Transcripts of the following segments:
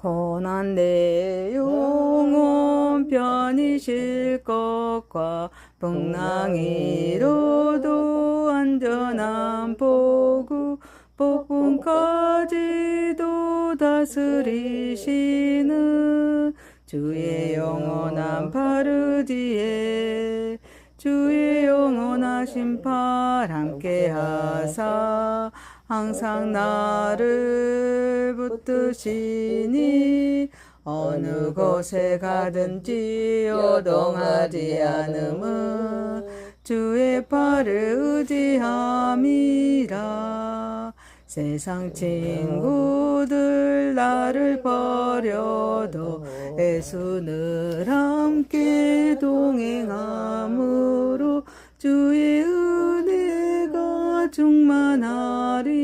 고난 내 영혼 편히 쉴 것과 풍랑이로도 안전한 포구 폭풍까지도 다스리시는 주의 영원한 파르지에 주의 영원하신 팔 함께 하사 항상 나를 붙드시니 어느 곳에 가든지 요동하지 않음은 주의 팔을 의지함이라. 세상 친구들 나를 버려도 예수늘 함께 동행함으로 주의 은혜가 충만하리니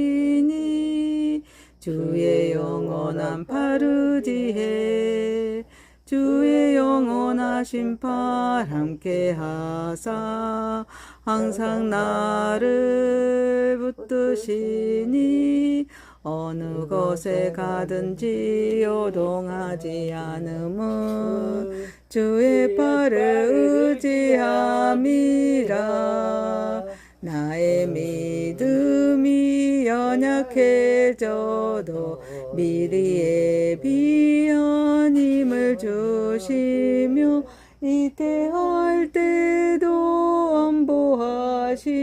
주의 영원한 파르지에 주의 영원하신 팔 함께 하사 항상 나를 붙드시니 어느 곳에 가든지 요동하지 않음은 주의 팔을 의지함이라. 나의 믿음이 연약해져도 미리 예비한 힘을 주시며 이때할 때도 안보하시는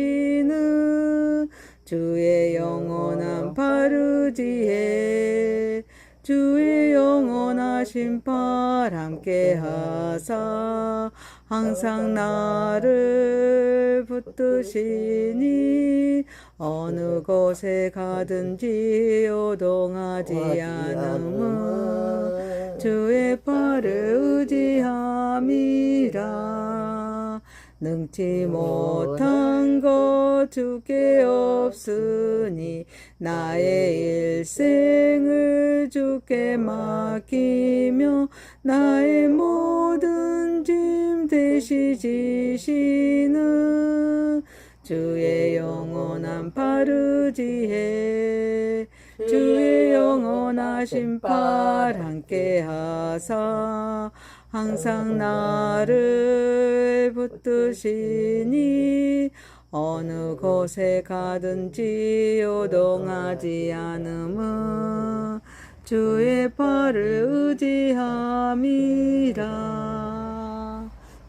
주의 영원한 파르지에 주의 영원하신 팔 함께 하사 항상 나를 붙드시니 어느 곳에 가든지 요동하지 않음은 주의 팔을 의지함이라. 능치 못한 것 주께 없으니 나의 일생을 주께 맡기며 나의 모든 짐 대시 지시는 주의 영원한 파르지에 주의 영원하신 팔 함께 하사 항상 나를 붙드시니 어느 곳에 가든지 요동하지 않음은 주의 팔을 의지함이라.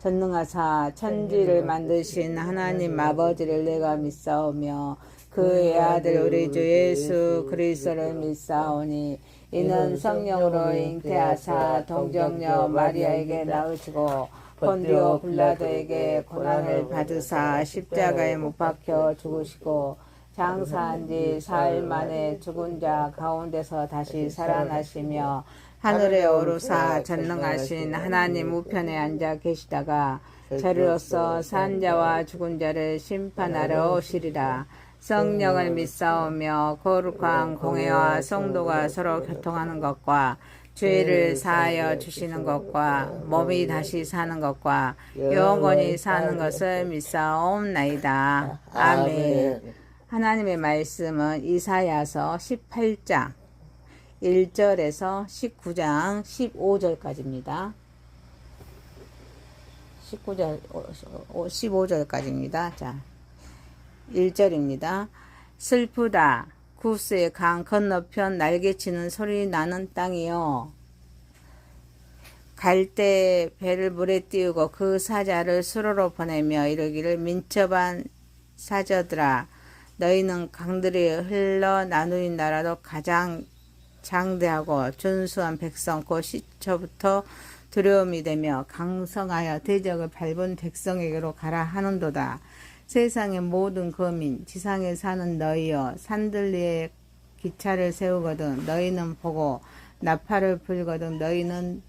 전능하사 천지를 만드신 하나님 아버지를 내가 믿사오며 그의 아들 우리 주 예수 그리스도를 믿사오니 이는 성령으로 잉태하사 동정녀 마리아에게 낳으시고 본디오 빌라도에게 고난을 받으사 십자가에 못 박혀 죽으시고 장사한 지 사흘 만에 죽은 자 가운데서 다시 살아나시며 하늘에 오르사 전능하신 하나님 우편에 앉아 계시다가 저리로서 산 자와 죽은 자를 심판하러 오시리라. 성령을 믿사오며 거룩한 공회와 성도가 서로 교통하는 것과 죄를 사하여 주시는 것과 몸이 다시 사는 것과 영원히 사는 것을 믿사옵나이다. 아멘. 하나님의 말씀은 이사야서 18장 1절에서 19장 15절까지입니다. 15절까지입니다. 자, 1절입니다. 슬프다. 구스의 강 건너편 날개치는 소리 나는 땅이요. 갈 때 배를 물에 띄우고 그 사자를 수로로 보내며 이르기를 민첩한 사자들아 너희는 강들이 흘러 나누인 나라도 가장 장대하고 준수한 백성 곧 시초부터 두려움이 되며 강성하여 대적을 밟은 백성에게로 가라 하는도다. 세상의 모든 거민 지상에 사는 너희여 산들 위에 기차를 세우거든 너희는 보고 나팔을 불거든 너희는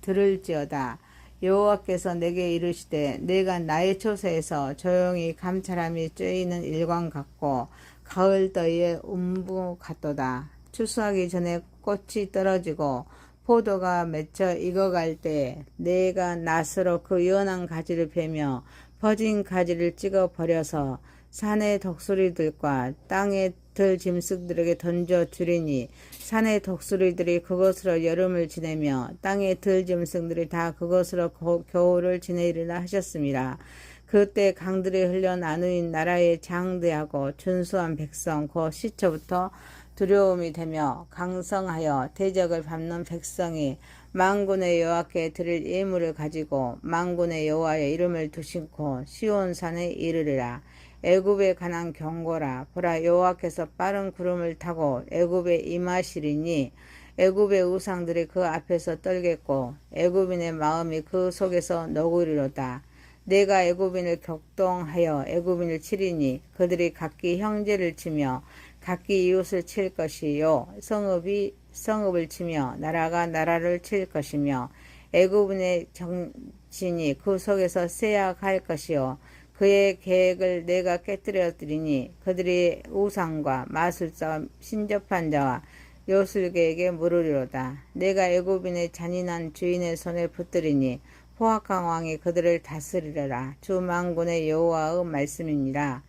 들을지어다. 여호와께서 내게 이르시되 내가 나의 초소에서 조용히 감찰함이 쬐이는 일광 같고 가을 더위의 음부 같도다. 추수하기 전에 꽃이 떨어지고 포도가 맺혀 익어갈 때 내가 낫으로 그 연한 가지를 베며 퍼진 가지를 찍어 버려서 산의 독수리들과 땅의 들 짐승들에게 던져 주리니 산의 독수리들이 그것으로 여름을 지내며 땅의 들짐승들이 다 그것으로 겨울을 지내리라 하셨습니다. 그때 강들이 흘러 나누인 나라의 장대하고 준수한 백성 곧 시초부터 두려움이 되며 강성하여 대적을 밟는 백성이 만군의 여호와께 드릴 예물을 가지고 만군의 여호와의 이름을 두신코 시온산에 이르리라. 애굽에 관한 경고라. 보라, 여호와께서 빠른 구름을 타고 애굽에 임하시리니 애굽의 우상들이 그 앞에서 떨겠고 애굽인의 마음이 그 속에서 너구리로다. 내가 애굽인을 격동하여 애굽인을 치리니 그들이 각기 형제를 치며 각기 이웃을 칠 것이요 성읍이 성읍을 치며 나라가 나라를 칠 것이며 애굽인의 정신이 그 속에서 쇠약할 것이요 그의 계획을 내가 깨뜨려드리니 그들이 우상과 마술사와 신접한 자와 요술계에게 물으리로다. 내가 애굽인의 잔인한 주인의 손에 붙들리니 포악한 왕이 그들을 다스리려라. 주 만군의 여호와의 말씀이니라.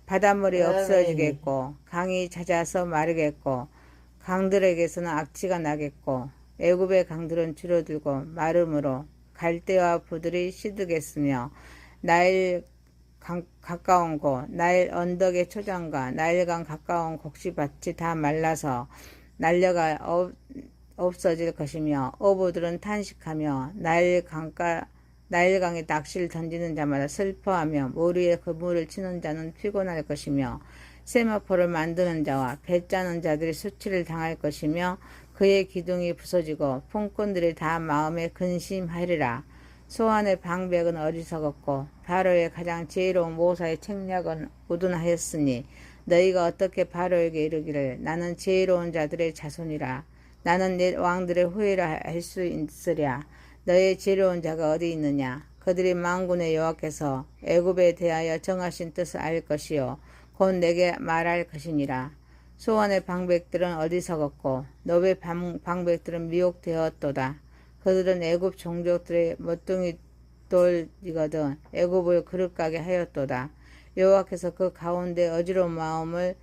바닷물이 없어지겠고 강이 잦아서 마르겠고 강들에게서는 악취가 나겠고 애굽의 강들은 줄어들고 마름으로 갈대와 부들이 시드겠으며 나일 가까운 곳 나일 언덕의 초장과 나일강 가까운 곡식밭이 다 말라서 날려가 없어질 것이며 어부들은 탄식하며 나일강에 낚시를 던지는 자마다 슬퍼하며 모리에 그물을 치는 자는 피곤할 것이며 세마포를 만드는 자와 배 짜는 자들이 수치를 당할 것이며 그의 기둥이 부서지고 품꾼들이 다 마음에 근심하리라. 소환의 방백은 어리석었고 바로의 가장 지혜로운 모사의 책략은 우둔하였으니 너희가 어떻게 바로에게 이르기를 나는 지혜로운 자들의 자손이라. 나는 내 왕들의 후예라 할 수 있으랴. 너의 지혜로운 자가 어디 있느냐. 그들이 만군의 여호와께서 애굽에 대하여 정하신 뜻을 알 것이요 곧 내게 말할 것이니라. 소환의 방백들은 어리석었고 너의 방백들은 미혹되었도다. 그들은 애굽 종족들의 멋둥이 돌이거든 애굽을 그릇가게 하였도다. 여호와께서 그 가운데 어지러운 마음을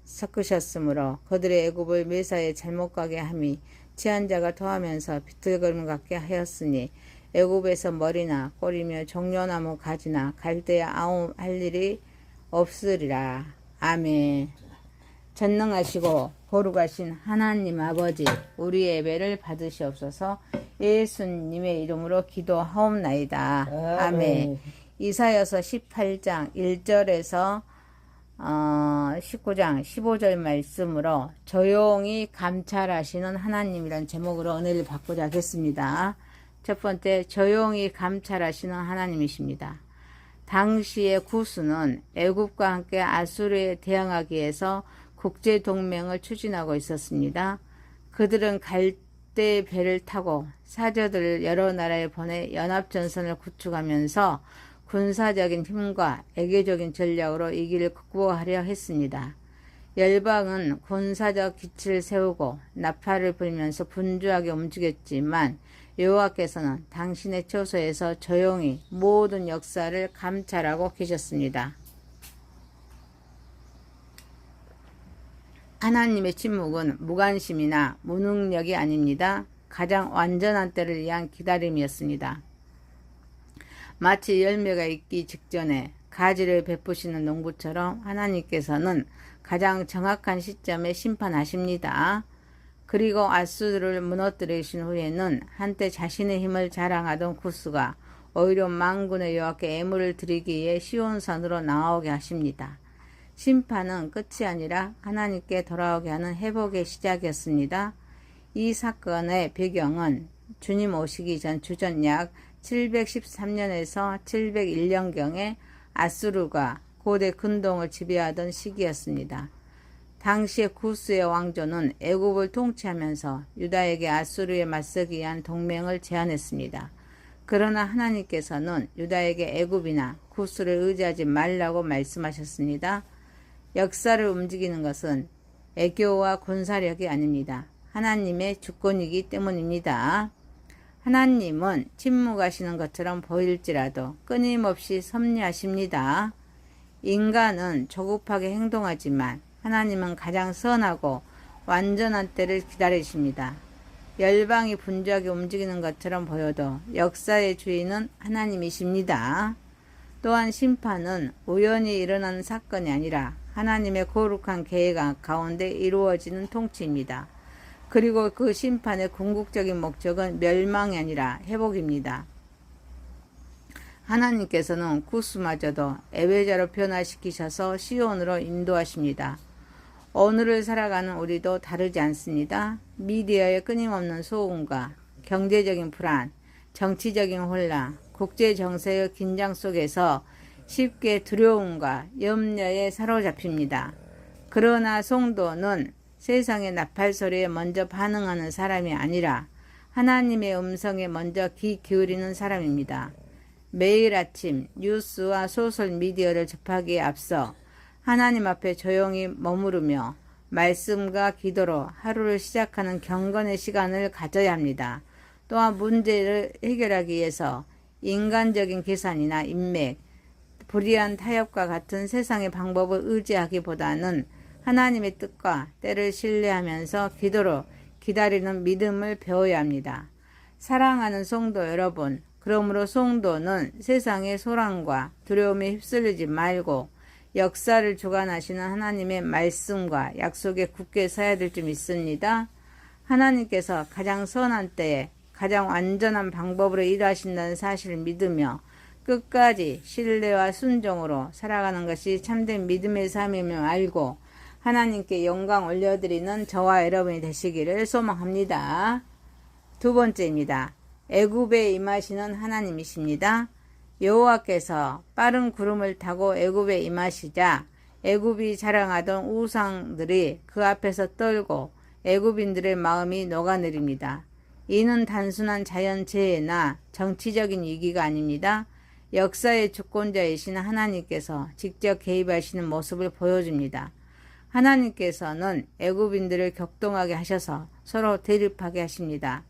섞으셨으므로 그들의 애굽을 매사에 잘못 가게 함이 취한 자가 토하면서 비틀거림 같게 하였으니 애굽에서 머리나 꼬리며 종려나무 가지나 갈대야 아움 할 일이 없으리라. 아멘. 전능하시고 거룩하신 하나님 아버지, 우리의 예배를 받으시옵소서. 예수님의 이름으로 기도하옵나이다. 아멘. 이사야서 18장 1절에서 19장 15절 말씀으로 조용히 감찰하시는 하나님이라는 제목으로 은혜를 받고자 하겠습니다. 첫 번째, 조용히 감찰하시는 하나님이십니다. 당시의 구스는 애굽과 함께 아수르에 대항하기 위해서 국제동맹을 추진하고 있었습니다. 그들은 갈대 배를 타고 사저들을 여러 나라에 보내 연합전선을 구축하면서 군사적인 힘과 애교적인 전략으로 이 길을 극복하려 했습니다. 열방은 군사적 기치를 세우고 나팔을 불면서 분주하게 움직였지만 여호와께서는 당신의 처소에서 조용히 모든 역사를 감찰하고 계셨습니다. 하나님의 침묵은 무관심이나 무능력이 아닙니다. 가장 완전한 때를 위한 기다림이었습니다. 마치 열매가 익기 직전에 가지를 베푸시는 농부처럼 하나님께서는 가장 정확한 시점에 심판하십니다. 그리고 아수르를 무너뜨리신 후에는 한때 자신의 힘을 자랑하던 구스가 오히려 만군의 여호와께 예물을 드리기 위해 시온산으로 나오게 하십니다. 심판은 끝이 아니라 하나님께 돌아오게 하는 회복의 시작이었습니다. 이 사건의 배경은 주님 오시기 전 주전 약 713년에서 701년경에 아수르가 고대 근동을 지배하던 시기였습니다. 당시의 구스의 왕조는 애굽을 통치하면서 유다에게 아수르에 맞서기 위한 동맹을 제안했습니다. 그러나 하나님께서는 유다에게 애굽이나 구스를 의지하지 말라고 말씀하셨습니다. 역사를 움직이는 것은 애교와 군사력이 아닙니다. 하나님의 주권이기 때문입니다. 하나님은 침묵하시는 것처럼 보일지라도 끊임없이 섭리하십니다. 인간은 조급하게 행동하지만 하나님은 가장 선하고 완전한 때를 기다리십니다. 열방이 분주하게 움직이는 것처럼 보여도 역사의 주인은 하나님이십니다. 또한 심판은 우연히 일어나는 사건이 아니라 하나님의 거룩한 계획 가운데 이루어지는 통치입니다. 그리고 그 심판의 궁극적인 목적은 멸망이 아니라 회복입니다. 하나님께서는 구스마저도 애외자로 변화시키셔서 시온으로 인도하십니다. 오늘을 살아가는 우리도 다르지 않습니다. 미디어의 끊임없는 소음과 경제적인 불안, 정치적인 혼란, 국제 정세의 긴장 속에서 쉽게 두려움과 염려에 사로잡힙니다. 그러나 성도는 세상의 나팔 소리에 먼저 반응하는 사람이 아니라 하나님의 음성에 먼저 귀 기울이는 사람입니다. 매일 아침 뉴스와 소셜 미디어를 접하기에 앞서 하나님 앞에 조용히 머무르며 말씀과 기도로 하루를 시작하는 경건의 시간을 가져야 합니다. 또한 문제를 해결하기 위해서 인간적인 계산이나 인맥, 불의한 타협과 같은 세상의 방법을 의지하기보다는 하나님의 뜻과 때를 신뢰하면서 기도로 기다리는 믿음을 배워야 합니다. 사랑하는 성도 여러분, 그러므로 성도는 세상의 소란과 두려움에 휩쓸리지 말고 역사를 주관하시는 하나님의 말씀과 약속에 굳게 서야 될 줄 믿습니다. 하나님께서 가장 선한 때에 가장 완전한 방법으로 일하신다는 사실을 믿으며 끝까지 신뢰와 순종으로 살아가는 것이 참된 믿음의 삶임을 알고 하나님께 영광 올려드리는 저와 여러분이 되시기를 소망합니다. 두 번째입니다. 애굽에 임하시는 하나님이십니다. 여호와께서 빠른 구름을 타고 애굽에 임하시자 애굽이 자랑하던 우상들이 그 앞에서 떨고 애굽인들의 마음이 녹아내립니다. 이는 단순한 자연재해나 정치적인 위기가 아닙니다. 역사의 주권자이신 하나님께서 직접 개입하시는 모습을 보여줍니다. 하나님께서는 애굽인들을 격동하게 하셔서 서로 대립하게 하십니다.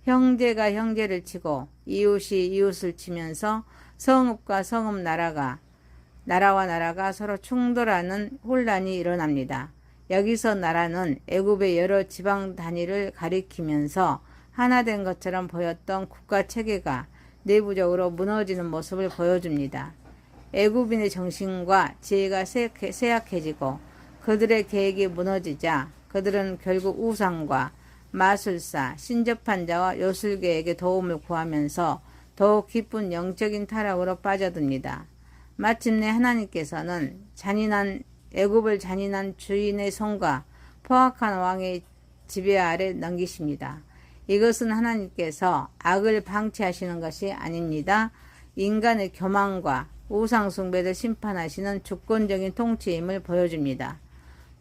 형제가 형제를 치고 이웃이 이웃을 치면서 성읍과 성읍 나라와 나라가 서로 충돌하는 혼란이 일어납니다. 여기서 나라는 애굽의 여러 지방 단위를 가리키면서 하나 된 것처럼 보였던 국가 체계가 내부적으로 무너지는 모습을 보여줍니다. 애굽인의 정신과 지혜가 쇠약해지고 그들의 계획이 무너지자 그들은 결국 우상과 마술사, 신접한 자와 요술계에게 도움을 구하면서 더욱 깊은 영적인 타락으로 빠져듭니다. 마침내 하나님께서는 애굽을 잔인한 주인의 손과 포악한 왕의 지배 아래 넘기십니다. 이것은 하나님께서 악을 방치하시는 것이 아닙니다. 인간의 교만과 우상 숭배를 심판하시는 주권적인 통치임을 보여줍니다.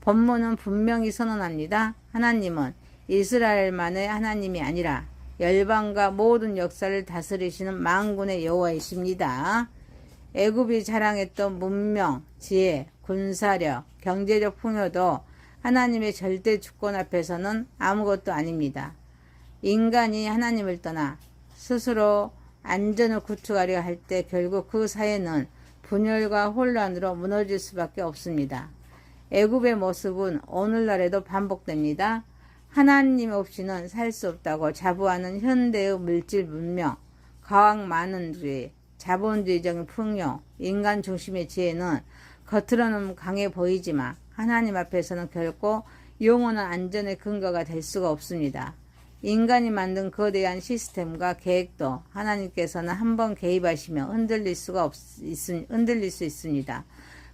본문은 분명히 선언합니다. 하나님은 이스라엘만의 하나님이 아니라 열방과 모든 역사를 다스리시는 만군의 여호와이십니다. 애굽이 자랑했던 문명, 지혜, 군사력, 경제적 풍요도 하나님의 절대 주권 앞에서는 아무것도 아닙니다. 인간이 하나님을 떠나 스스로 안전을 구축하려 할 때 결국 그 사회는 분열과 혼란으로 무너질 수밖에 없습니다. 애굽의 모습은 오늘날에도 반복됩니다. 하나님 없이는 살 수 없다고 자부하는 현대의 물질 문명, 과학 많은주의, 자본주의적인 풍요, 인간 중심의 지혜는 겉으로는 강해 보이지만 하나님 앞에서는 결코 영원한 안전의 근거가 될 수가 없습니다. 인간이 만든 거대한 시스템과 계획도 하나님께서는 한번 개입하시며 흔들릴 수 있습니다.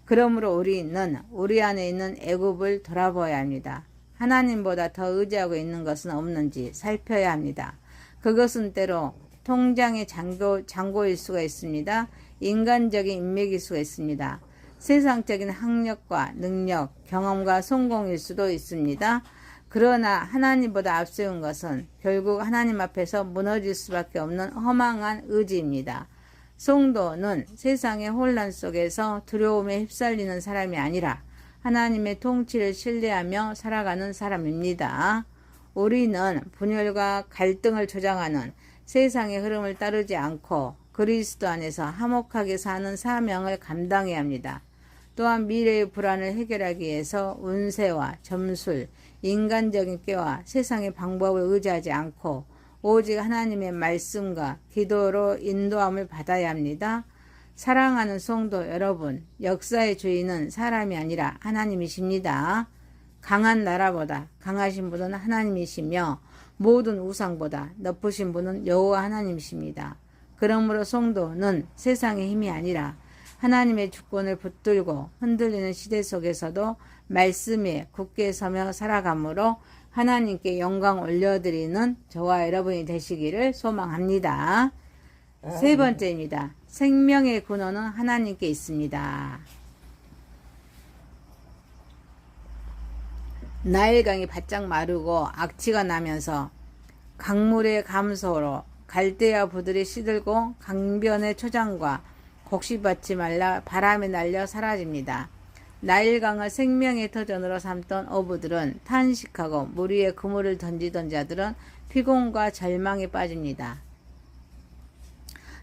그러므로 우리는 우리 안에 있는 애굽을 돌아보아야 합니다. 하나님보다 더 의지하고 있는 것은 없는지 살펴야 합니다. 그것은 때로 통장의 잔고일 수가 있습니다. 인간적인 인맥일 수가 있습니다. 세상적인 학력과 능력, 경험과 성공일 수도 있습니다. 그러나 하나님보다 앞세운 것은 결국 하나님 앞에서 무너질 수밖에 없는 허망한 의지입니다. 성도는 세상의 혼란 속에서 두려움에 휩쓸리는 사람이 아니라 하나님의 통치를 신뢰하며 살아가는 사람입니다. 우리는 분열과 갈등을 조장하는 세상의 흐름을 따르지 않고 그리스도 안에서 화목하게 사는 사명을 감당해야 합니다. 또한 미래의 불안을 해결하기 위해서 운세와 점술, 인간적인 꾀와 세상의 방법을 의지하지 않고 오직 하나님의 말씀과 기도로 인도함을 받아야 합니다. 사랑하는 성도 여러분, 역사의 주인은 사람이 아니라 하나님이십니다. 강한 나라보다 강하신 분은 하나님이시며 모든 우상보다 높으신 분은 여호와 하나님이십니다. 그러므로 성도는 세상의 힘이 아니라 하나님의 주권을 붙들고 흔들리는 시대 속에서도 말씀에 굳게 서며 살아가므로 하나님께 영광 올려드리는 저와 여러분이 되시기를 소망합니다. 세 번째입니다. 생명의 근원은 하나님께 있습니다. 나일강이 바짝 마르고 악취가 나면서 강물의 감소로 갈대아 부들이 시들고 강변의 초장과 곡식밭이 말라 바람에 날려 사라집니다. 나일강을 생명의 터전으로 삼던 어부들은 탄식하고 물 위에 그물을 던지던 자들은 피곤과 절망에 빠집니다.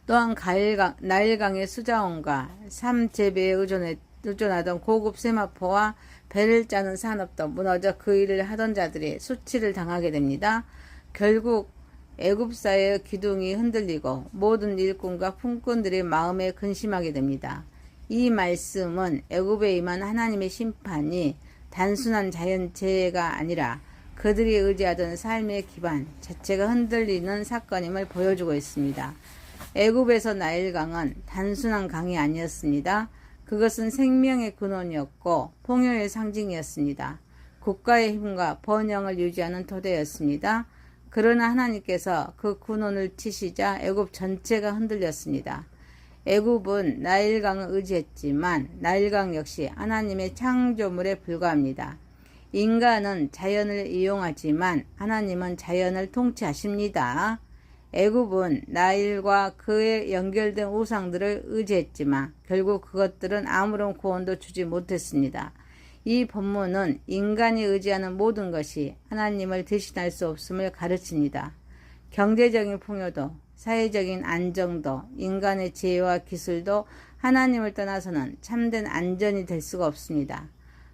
또한 나일강의 수자원과 삼재배에 의존하던 고급 세마포와 배를 짜는 산업도 무너져 그 일을 하던 자들이 수치를 당하게 됩니다. 결국 애굽사의 기둥이 흔들리고 모든 일꾼과 품꾼들의 마음에 근심하게 됩니다. 이 말씀은 애굽에 임한 하나님의 심판이 단순한 자연재해가 아니라 그들이 의지하던 삶의 기반 자체가 흔들리는 사건임을 보여주고 있습니다. 애굽에서 나일강은 단순한 강이 아니었습니다. 그것은 생명의 근원이었고 풍요의 상징이었습니다. 국가의 힘과 번영을 유지하는 토대였습니다. 그러나 하나님께서 그 근원을 치시자 애굽 전체가 흔들렸습니다. 애굽은 나일강을 의지했지만 나일강 역시 하나님의 창조물에 불과합니다. 인간은 자연을 이용하지만 하나님은 자연을 통치하십니다. 애굽은 나일과 그에 연결된 우상들을 의지했지만 결국 그것들은 아무런 구원도 주지 못했습니다. 이 본문은 인간이 의지하는 모든 것이 하나님을 대신할 수 없음을 가르칩니다. 경제적인 풍요도, 사회적인 안정도, 인간의 지혜와 기술도 하나님을 떠나서는 참된 안전이 될 수가 없습니다.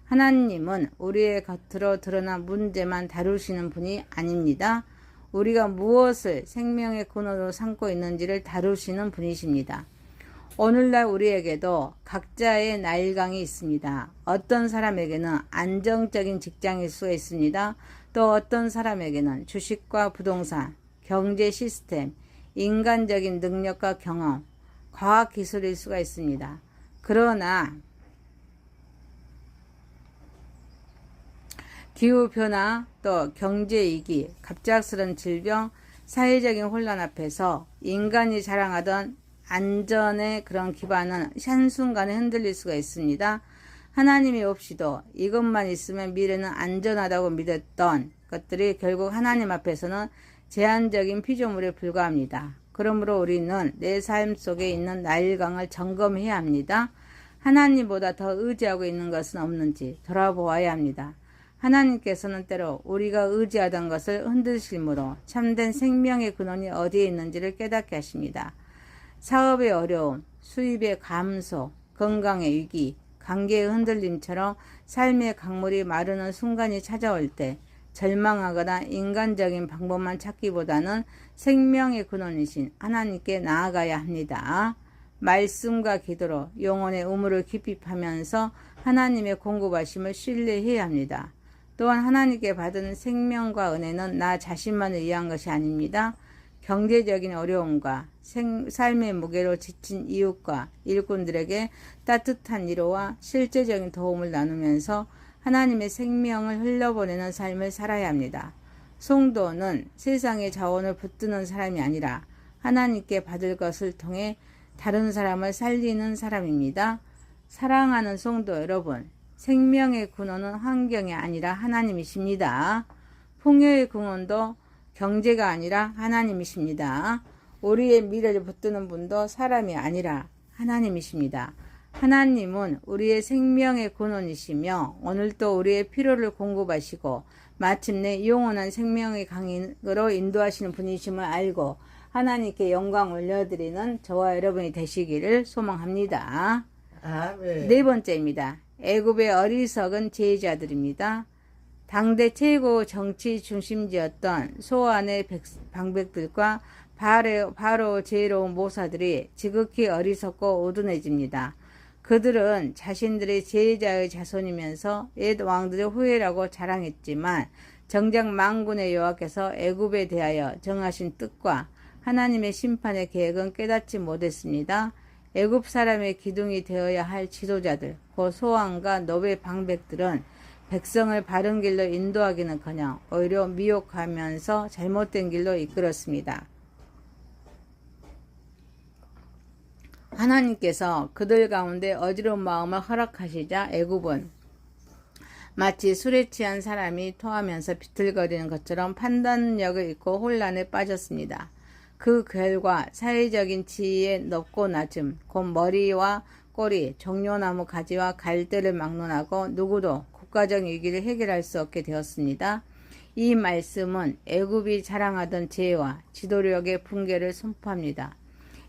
하나님은 우리의 겉으로 드러난 문제만 다루시는 분이 아닙니다. 우리가 무엇을 생명의 근원으로 삼고 있는지를 다루시는 분이십니다. 오늘날 우리에게도 각자의 나일강이 있습니다. 어떤 사람에게는 안정적인 직장일 수가 있습니다. 또 어떤 사람에게는 주식과 부동산, 경제 시스템, 인간적인 능력과 경험, 과학기술일 수가 있습니다. 그러나 기후변화, 또 경제위기, 갑작스런 질병, 사회적인 혼란 앞에서 인간이 자랑하던 안전의 그런 기반은 한순간에 흔들릴 수가 있습니다. 하나님이 없이도 이것만 있으면 미래는 안전하다고 믿었던 것들이 결국 하나님 앞에서는 제한적인 피조물에 불과합니다. 그러므로 우리는 내 삶 속에 있는 나일강을 점검해야 합니다. 하나님보다 더 의지하고 있는 것은 없는지 돌아보아야 합니다. 하나님께서는 때로 우리가 의지하던 것을 흔드심으로 참된 생명의 근원이 어디에 있는지를 깨닫게 하십니다. 사업의 어려움, 수입의 감소, 건강의 위기, 관계의 흔들림처럼 삶의 강물이 마르는 순간이 찾아올 때 절망하거나 인간적인 방법만 찾기보다는 생명의 근원이신 하나님께 나아가야 합니다. 말씀과 기도로 영혼의 우물을 깊이 파면서 하나님의 공급하심을 신뢰해야 합니다. 또한 하나님께 받은 생명과 은혜는 나 자신만을 위한 것이 아닙니다. 경제적인 어려움과 삶의 무게로 지친 이웃과 일꾼들에게 따뜻한 위로와 실제적인 도움을 나누면서 하나님의 생명을 흘려보내는 삶을 살아야 합니다. 성도는 세상의 자원을 붙드는 사람이 아니라 하나님께 받을 것을 통해 다른 사람을 살리는 사람입니다. 사랑하는 성도 여러분, 생명의 근원은 환경이 아니라 하나님이십니다. 풍요의 근원도 경제가 아니라 하나님이십니다. 우리의 미래를 붙드는 분도 사람이 아니라 하나님이십니다. 하나님은 우리의 생명의 근원이시며 오늘도 우리의 필요를 공급하시고 마침내 영원한 생명의 강으로 인도하시는 분이심을 알고 하나님께 영광 올려드리는 저와 여러분이 되시기를 소망합니다. 아멘. 네 번째입니다. 애굽의 어리석은 제자들입니다. 당대 최고 정치 중심지였던 소안의 방백들과 바로 지혜로운 모사들이 지극히 어리석고 오둔해집니다. 그들은 자신들의 제자의 자손이면서 옛 왕들의 후예라고 자랑했지만 정작 만군의 여호와께서 애굽에 대하여 정하신 뜻과 하나님의 심판의 계획은 깨닫지 못했습니다. 애굽 사람의 기둥이 되어야 할 지도자들, 곧 소왕과 노베 방백들은 백성을 바른 길로 인도하기는커녕 오히려 미혹하면서 잘못된 길로 이끌었습니다. 하나님께서 그들 가운데 어지러운 마음을 허락하시자 애굽은 마치 술에 취한 사람이 토하면서 비틀거리는 것처럼 판단력을 잃고 혼란에 빠졌습니다. 그 결과 사회적인 지위의 높고 낮음, 곧 머리와 꼬리, 종려나무 가지와 갈대를 막론하고 누구도 국가적 위기를 해결할 수 없게 되었습니다. 이 말씀은 애굽이 자랑하던 지혜와 지도력의 붕괴를 선포합니다.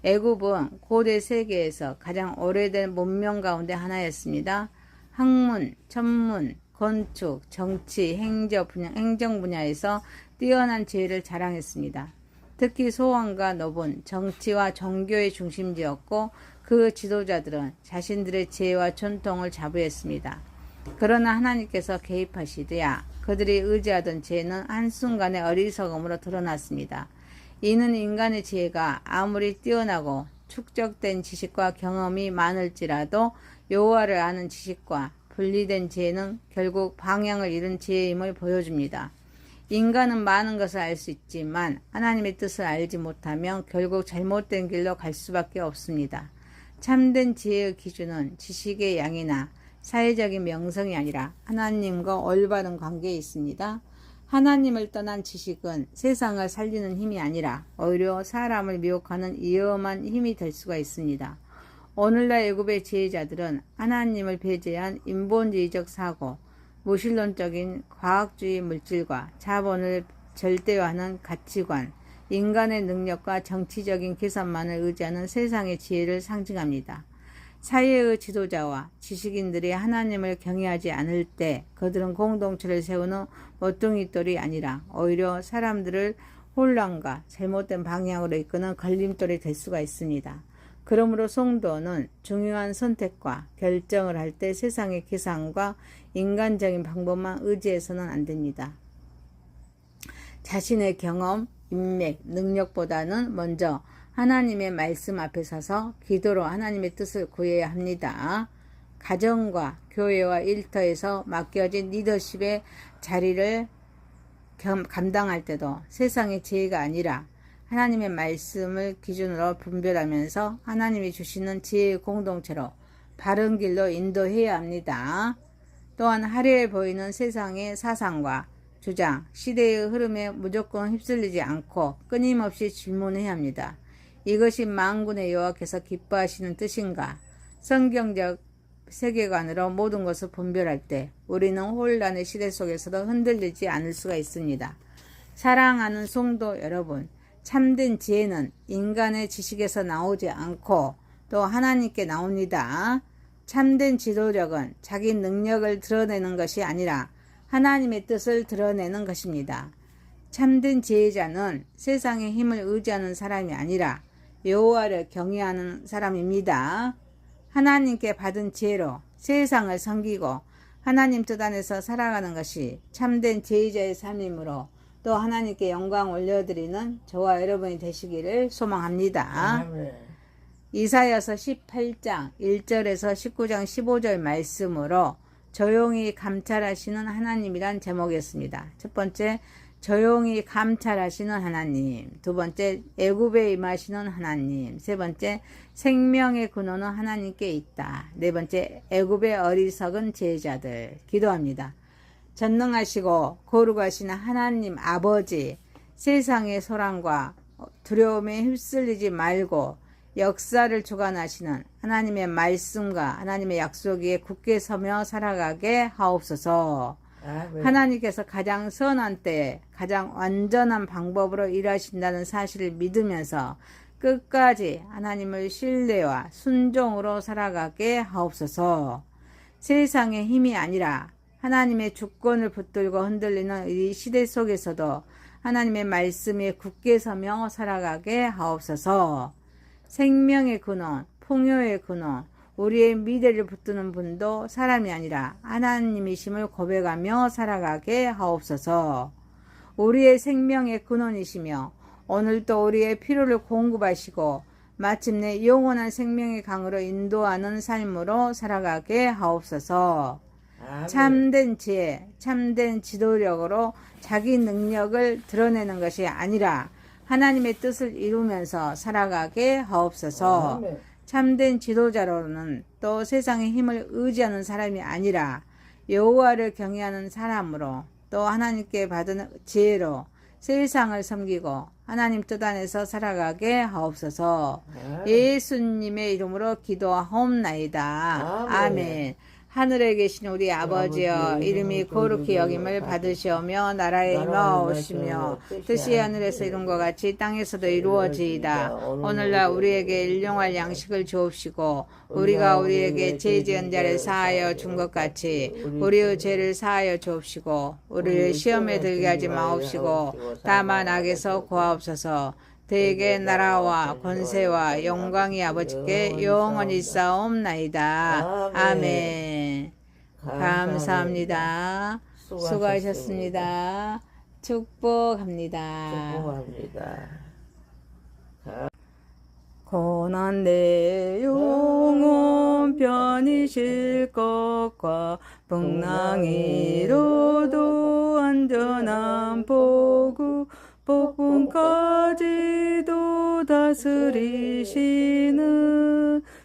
애굽은 고대 세계에서 가장 오래된 문명 가운데 하나였습니다. 학문, 천문, 건축, 정치, 행정 분야에서 뛰어난 지혜를 자랑했습니다. 특히 소왕과 노본 정치와 종교의 중심지였고 그 지도자들은 자신들의 지혜와 전통을 자부했습니다. 그러나 하나님께서 개입하시되야 그들이 의지하던 지혜는 한순간에 어리석음으로 드러났습니다. 이는 인간의 지혜가 아무리 뛰어나고 축적된 지식과 경험이 많을지라도 여호와를 아는 지식과 분리된 지혜는 결국 방향을 잃은 지혜임을 보여줍니다. 인간은 많은 것을 알 수 있지만 하나님의 뜻을 알지 못하면 결국 잘못된 길로 갈 수밖에 없습니다. 참된 지혜의 기준은 지식의 양이나 사회적인 명성이 아니라 하나님과 올바른 관계에 있습니다. 하나님을 떠난 지식은 세상을 살리는 힘이 아니라 오히려 사람을 미혹하는 위험한 힘이 될 수가 있습니다. 오늘날 애굽의 지혜자들은 하나님을 배제한 인본주의적 사고, 무신론적인 과학주의 물질과 자본을 절대화하는 가치관, 인간의 능력과 정치적인 계산만을 의지하는 세상의 지혜를 상징합니다. 사회의 지도자와 지식인들이 하나님을 경외하지 않을 때 그들은 공동체를 세우는 모퉁이돌이 아니라 오히려 사람들을 혼란과 잘못된 방향으로 이끄는 걸림돌이 될 수가 있습니다. 그러므로 성도는 중요한 선택과 결정을 할 때 세상의 계산과 인간적인 방법만 의지해서는 안 됩니다. 자신의 경험, 인맥, 능력보다는 먼저 하나님의 말씀 앞에 서서 기도로 하나님의 뜻을 구해야 합니다. 가정과 교회와 일터에서 맡겨진 리더십의 자리를 감당할 때도 세상의 지혜가 아니라 하나님의 말씀을 기준으로 분별하면서 하나님이 주시는 지혜의 공동체로 바른 길로 인도해야 합니다. 또한 화려해 보이는 세상의 사상과 주장, 시대의 흐름에 무조건 휩쓸리지 않고 끊임없이 질문해야 합니다. 이것이 만군의 여호와께서 기뻐하시는 뜻인가? 성경적 세계관으로 모든 것을 분별할 때 우리는 혼란의 시대 속에서도 흔들리지 않을 수가 있습니다. 사랑하는 성도 여러분, 참된 지혜는 인간의 지식에서 나오지 않고 또 하나님께 나옵니다. 참된 지도력은 자기 능력을 드러내는 것이 아니라 하나님의 뜻을 드러내는 것입니다. 참된 지혜자는 세상의 힘을 의지하는 사람이 아니라 여호와를 경외하는 사람입니다. 하나님께 받은 지혜로 세상을 섬기고 하나님 뜻 안에서 살아가는 것이 참된 지혜자의 삶이므로 또 하나님께 영광 올려드리는 저와 여러분이 되시기를 소망합니다. 이사야서 18장 1절에서 19장 15절 말씀으로 조용히 감찰하시는 하나님이란 제목이었습니다. 첫 번째, 조용히 감찰하시는 하나님. 두 번째, 애굽에 임하시는 하나님. 세 번째, 생명의 근원은 하나님께 있다. 네 번째, 애굽의 어리석은 제자들. 기도합니다. 전능하시고 거룩하신 하나님 아버지, 세상의 소란과 두려움에 휩쓸리지 말고 역사를 주관하시는 하나님의 말씀과 하나님의 약속 위에 굳게 서며 살아가게 하옵소서. 하나님께서 가장 선한 때에 가장 완전한 방법으로 일하신다는 사실을 믿으면서 끝까지 하나님을 신뢰와 순종으로 살아가게 하옵소서. 세상의 힘이 아니라 하나님의 주권을 붙들고 흔들리는 이 시대 속에서도 하나님의 말씀에 굳게 서며 살아가게 하옵소서. 생명의 근원, 풍요의 근원, 우리의 미래를 붙드는 분도 사람이 아니라 하나님이심을 고백하며 살아가게 하옵소서. 우리의 생명의 근원이시며 오늘도 우리의 필요를 공급하시고 마침내 영원한 생명의 강으로 인도하는 삶으로 살아가게 하옵소서. 참된 지혜, 참된 지도력으로 자기 능력을 드러내는 것이 아니라 하나님의 뜻을 이루면서 살아가게 하옵소서. 참된 지도자로는 또 세상의 힘을 의지하는 사람이 아니라 여호와를 경외하는 사람으로 또 하나님께 받은 지혜로 세상을 섬기고 하나님 뜻 안에서 살아가게 하옵소서. 예수님의 이름으로 기도하옵나이다. 아멘. 하늘에 계신 우리 아버지여, 이름이 거룩히 여김을 받으시오며 나라에 임하옵시며 뜻이 하늘에서 이룬 것 같이 땅에서도 이루어지이다. 오늘날 우리에게 일용할 양식을 주옵시고 우리가 우리에게 죄 지은 자를 사하여 준 것 같이 우리의 죄를 사하여 주옵시고 우리를 시험에 들게 하지 마옵시고 다만 악에서 구하옵소서. 대개 나라와 권세와 영광이 아버지께 영원히 있사옵나이다. 아멘. 감사합니다. 수고하셨습니다. 축복합니다. 고난 내 영혼 편히쉴 것과 풍랑이로도 안전한 보구 폭풍까지도 다스리시는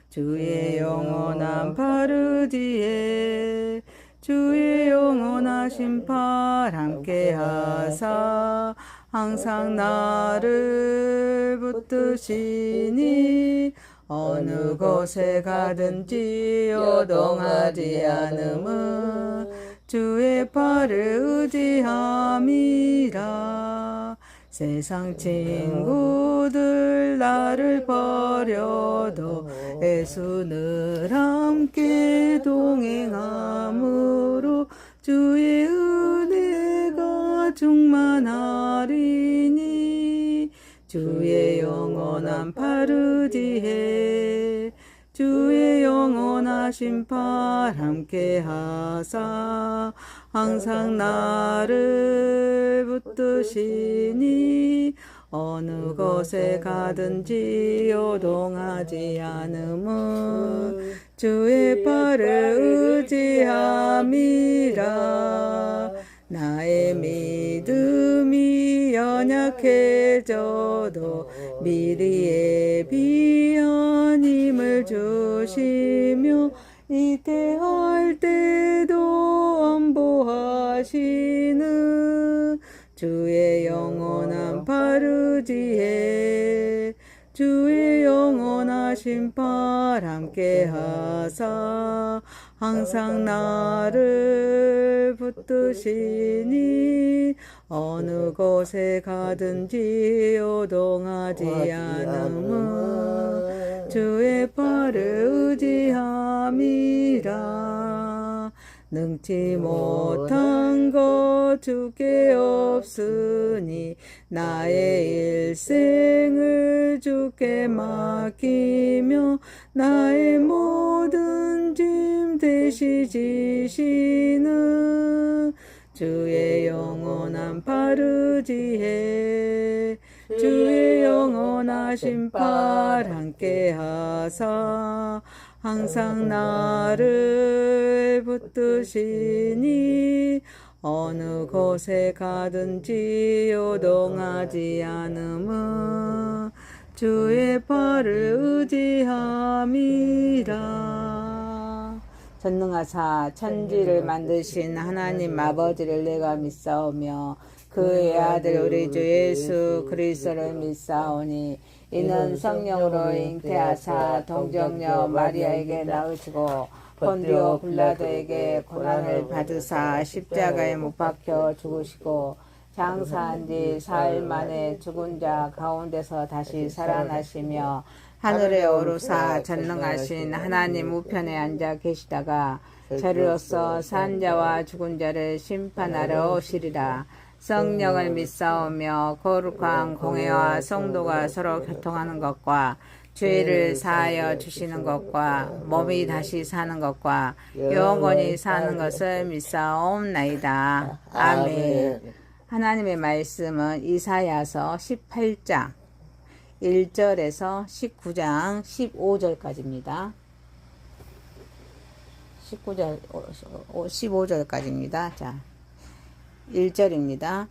주의 영원한 파르지에 주의 영원하신 팔 함께 하사 항상 나를 붙드시니 어느 곳에 가든지 요동하지 않음은 주의 팔을 의지함이라. 세상 친구들 나를 버려도 예수 늘 함께 동행함으로 주의 은혜가 충만하리니 주의 영원한 팔 의지해 주의 영원하신 팔 함께 하사 항상 나를 붙드시니 어느 곳에 가든지 요동하지 않음은 주의 팔을 의지함이라. 나의 믿음이 연약해져도 미리 예비한 힘을 주시며 이태할 때도 안보하시는 주의 영원한 팔 의지해 주의 영원하신 팔 함께 하사 항상 나를 붙드시니 어느 곳에 가든지 요동하지 않음은 주의 팔을 의지함이라. 능치 못한 것 주께 없으니 나의 일생을 주께 맡기며 나의 모든 짐 대시 지시는 주의 영원한 팔 의지해 주의 영원하신 팔 함께 하사 항상 나를 붙드시니 어느 곳에 가든지 요동하지 않음은 주의 팔을 의지함이라. 전능하사 천지를 만드신 하나님 아버지를 내가 믿사오며 그의 아들 우리 주 예수 그리스도를 믿사오니 이는 성령으로 잉태하사 동정녀 마리아에게 낳으시고 본디오 빌라도에게 고난을 받으사 십자가에 못 박혀 죽으시고 장사한 지 사흘 만에 죽은 자 가운데서 다시 살아나시며 하늘에 오르사 전능하신 하나님 우편에 앉아 계시다가 저리로서 산 자와 죽은 자를 심판하러 오시리라. 성령을 믿사오며 거룩한 공회와 성도가 서로 교통하는 것과 죄를 사하여 주시는 것과 몸이 다시 사는 것과 영원히 사는 것을 믿사옵나이다. 아멘. 하나님의 말씀은 이사야서 18장 1절에서 19장 15절까지입니다. 15절까지입니다. 자, 1절입니다.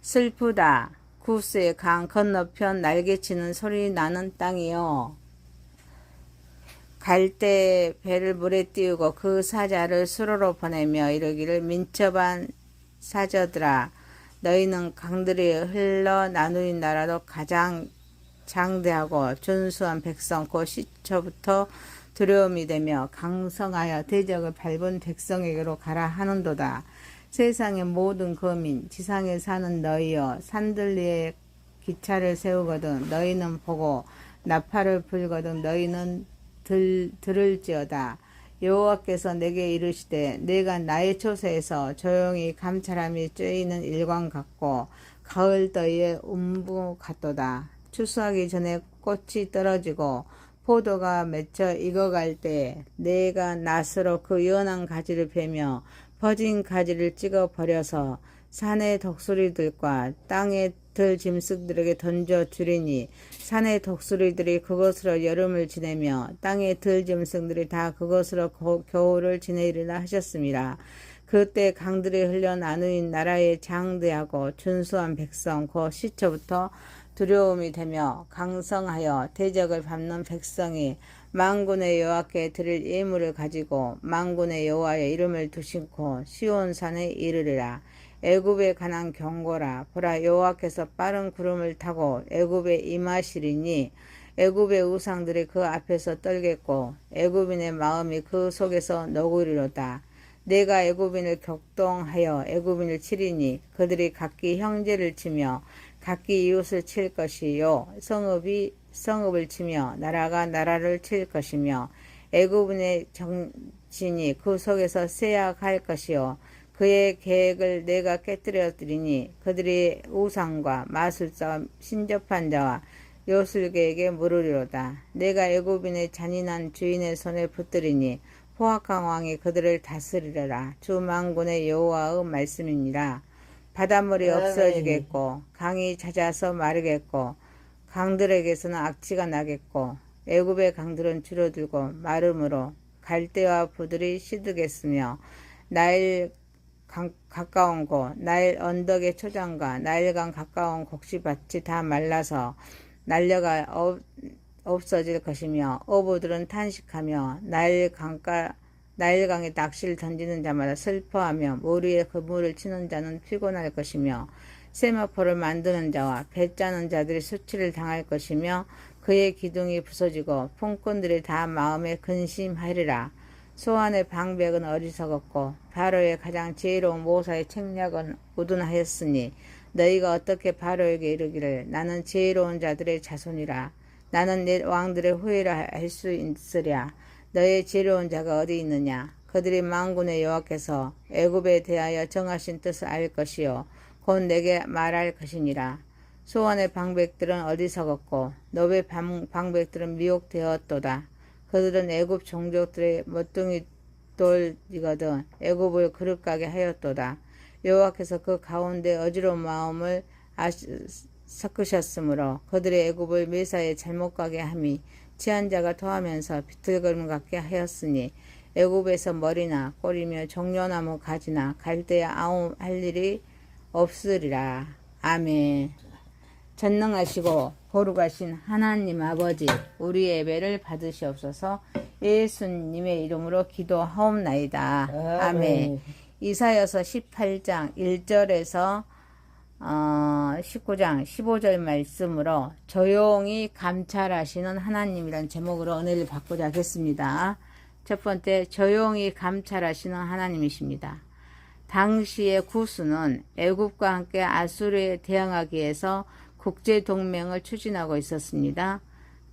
슬프다. 구스의 강 건너편 날개치는 소리 나는 땅이요. 갈 때 배를 물에 띄우고 그 사자를 수로로 보내며 이르기를 민첩한 사저들아 너희는 강들이 흘러 나누인 나라도 가장 장대하고 준수한 백성 곧 시초부터 두려움이 되며 강성하여 대적을 밟은 백성에게로 가라 하는도다. 세상의 모든 거민 지상에 사는 너희여 산들리에 기차를 세우거든 너희는 보고 나팔을 불거든 너희는 들을지어다. 여호와께서 내게 이르시되 내가 나의 초소에서 조용히 감찰함이 쬐이는 일광 같고 가을 더위의 음부 같도다. 추수하기 전에 꽃이 떨어지고 포도가 맺혀 익어갈 때 내가 낫으로 그 연한 가지를 베며 퍼진 가지를 찍어 버려서 산의 독수리들과 땅의 들 짐승들에게 던져 주리니 산의 독수리들이 그것으로 여름을 지내며 땅의 들 짐승들이 다 그것으로 겨울을 지내리라 하셨습니다. 그때 강들이 흘러 나누인 나라의 장대하고 준수한 백성 곧 시초부터 두려움이 되며 강성하여 대적을 밟는 백성이 만군의 여호와께 드릴 예물을 가지고 만군의 여호와의 이름을 두신코 시온산에 이르리라. 애굽에 관한 경고라. 보라 여호와께서 빠른 구름을 타고 애굽에 임하시리니 애굽의 우상들이 그 앞에서 떨겠고 애굽인의 마음이 그 속에서 너구리로다. 내가 애굽인을 격동하여 애굽인을 치리니 그들이 각기 형제를 치며 각기 이웃을 칠 것이요 성읍이 성읍을 치며 나라가 나라를 칠 것이며 애굽인의 정신이 그 속에서 쇠약할 것이요 그의 계획을 내가 깨뜨려드리니 그들이 우상과 마술사와 신접한 자와 요술계에게 물으리로다. 내가 애굽인의 잔인한 주인의 손에 붙들이니 포악한 왕이 그들을 다스리려라. 주 만군의 여호와의 말씀이니라. 바닷물이 없어지겠고 강이 잦아서 마르겠고 강들에게서는 악취가 나겠고 애굽의 강들은 줄어들고 마름으로 갈대와 부들이 시드겠으며 나일 가까운 곳 나일 언덕의 초장과 나일강 가까운 곡식밭이 다 말라서 날려가 없어질 것이며 어부들은 탄식하며 나일강에 낚시를 던지는 자마다 슬퍼하며 모리에 그물을 치는 자는 피곤할 것이며 세마포를 만드는 자와 배 짜는 자들이 수치를 당할 것이며 그의 기둥이 부서지고 품꾼들이 다 마음에 근심하리라. 소환의 방백은 어리석었고 바로의 가장 지혜로운 모사의 책략은 우둔하였으니 너희가 어떻게 바로에게 이르기를 나는 지혜로운 자들의 자손이라. 나는 내 왕들의 후예라 할 수 있으랴. 너의 지혜로운 자가 어디 있느냐. 그들이 만군의 여호와께서 애굽에 대하여 정하신 뜻을 알 것이요 곧 내게 말할 것이니라. 소환의 방백들은 어리석었고 너의 방백들은 미혹되었도다. 그들은 애굽 종족들의 멋둥이 돌이거든 애굽을 그릇가게 하였도다. 여호와께서 그 가운데 어지러운 마음을 섞으셨으므로 그들의 애굽을 메사에 잘못 가게 함이 취한 자가 토하면서 비틀거림 같게 하였으니 애굽에서 머리나 꼬리며 종려나무 가지나 갈대야 아무 할 일이 없으리라. 아멘. 전능하시고 거룩하신 하나님 아버지 우리의 예배를 받으시옵소서. 예수님의 이름으로 기도하옵나이다. 아멘. 이사야서 18장 1절에서 19장 15절 말씀으로 조용히 감찰하시는 하나님이라는 제목으로 은혜를 받고자 하겠습니다. 첫 번째, 조용히 감찰하시는 하나님이십니다. 당시의 구스는 애굽과 함께 아수르에 대항하기 위해서 국제 동맹을 추진하고 있었습니다.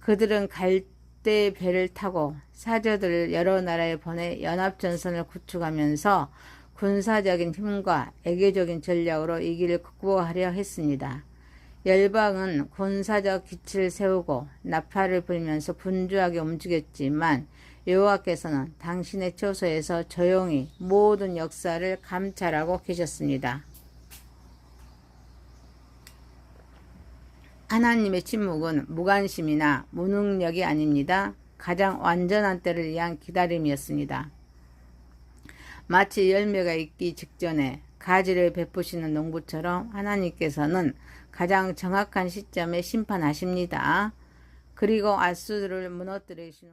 그들은 갈대 배를 타고 사저들을 여러 나라에 보내 연합전선을 구축하면서 군사적인 힘과 애교적인 전략으로 이 길을 극복하려 했습니다. 열방은 군사적 기치를 세우고 나팔을 불면서 분주하게 움직였지만 여호와께서는 당신의 처소에서 조용히 모든 역사를 감찰하고 계셨습니다. 하나님의 침묵은 무관심이나 무능력이 아닙니다. 가장 완전한 때를 위한 기다림이었습니다. 마치 열매가 익기 직전에 가지를 베푸시는 농부처럼 하나님께서는 가장 정확한 시점에 심판하십니다. 그리고 아수르를 무너뜨리신